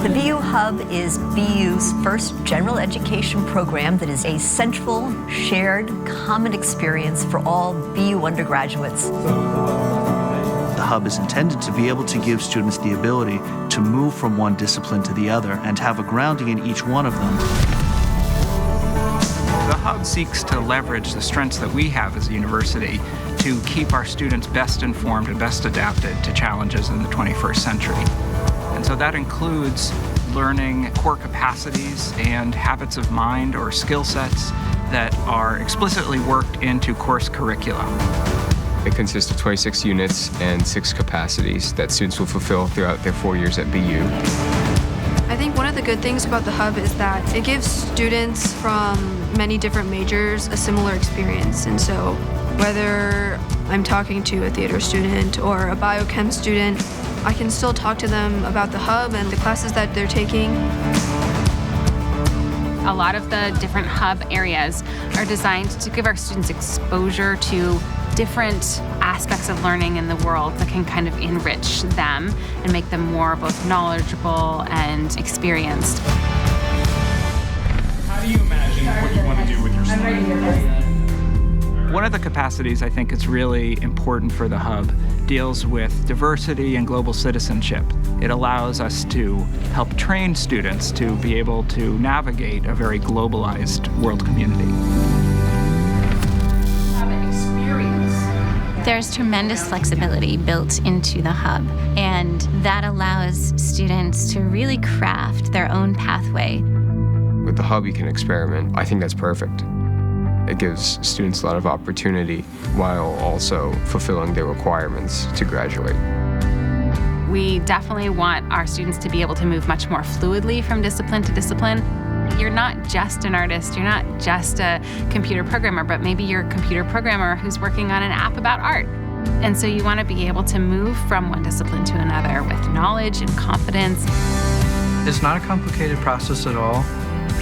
The BU Hub is BU's first general education program that is a central, shared, common experience for all BU undergraduates. The Hub is intended to be able to give students the ability to move from one discipline to the other and have a grounding in each one of them. The Hub seeks to leverage the strengths that we have as a university to keep our students best informed and best adapted to challenges in the 21st century. And so that includes learning core capacities and habits of mind or skill sets that are explicitly worked into course curricula. It consists of 26 units and 6 capacities that students will fulfill throughout their 4 years at BU. I think one of the good things about the Hub is that it gives students from many different majors a similar experience. And so whether I'm talking to a theater student or a biochem student, I can still talk to them about the Hub and the classes that they're taking. A lot of the different Hub areas are designed to give our students exposure to different aspects of learning in the world that can kind of enrich them and make them more both knowledgeable and experienced. How do you imagine what you want to do with your study? One of the capacities I think is really important for the Hub deals with diversity and global citizenship. It allows us to help train students to be able to navigate a very globalized world community. There's tremendous flexibility built into the Hub, and that allows students to really craft their own pathway. With the Hub, you can experiment. I think that's perfect. It gives students a lot of opportunity while also fulfilling their requirements to graduate. We definitely want our students to be able to move much more fluidly from discipline to discipline. You're not just an artist, you're not just a computer programmer, but maybe you're a computer programmer who's working on an app about art. And so you want to be able to move from one discipline to another with knowledge and confidence. It's not a complicated process at all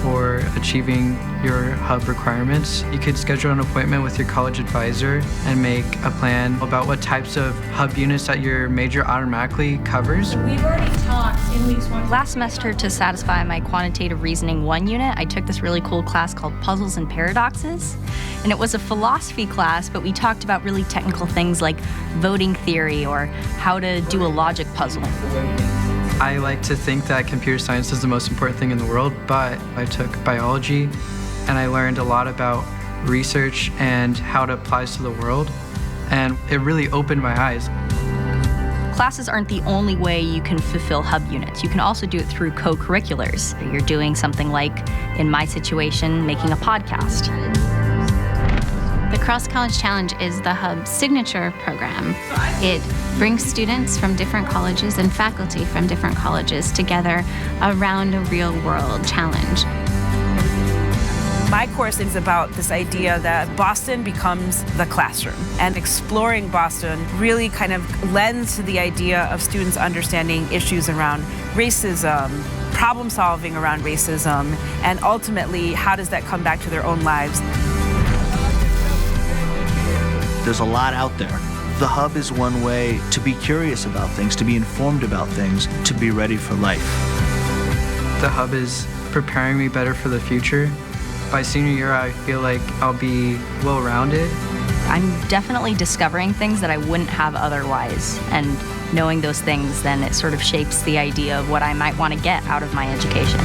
for achieving your Hub requirements. You could schedule an appointment with your college advisor and make a plan about what types of Hub units that your major automatically covers. We've already talked in weeks 1. Last semester, to satisfy my quantitative reasoning 1 unit, I took this really cool class called Puzzles and Paradoxes. And it was a philosophy class, but we talked about really technical things like voting theory or how to do a logic puzzle. I like to think that computer science is the most important thing in the world, but I took biology and I learned a lot about research and how it applies to the world, and it really opened my eyes. Classes aren't the only way you can fulfill Hub units. You can also do it through co-curriculars. You're doing something like, in my situation, making a podcast. The Cross College Challenge is the Hub's signature program. It brings students from different colleges and faculty from different colleges together around a real-world challenge. My course is about this idea that Boston becomes the classroom, and exploring Boston really kind of lends to the idea of students understanding issues around racism, problem solving around racism, and ultimately how does that come back to their own lives. There's a lot out there. The Hub is one way to be curious about things, to be informed about things, to be ready for life. The Hub is preparing me better for the future. By senior year, I feel like I'll be well-rounded. I'm definitely discovering things that I wouldn't have otherwise. And knowing those things, then it sort of shapes the idea of what I might want to get out of my education.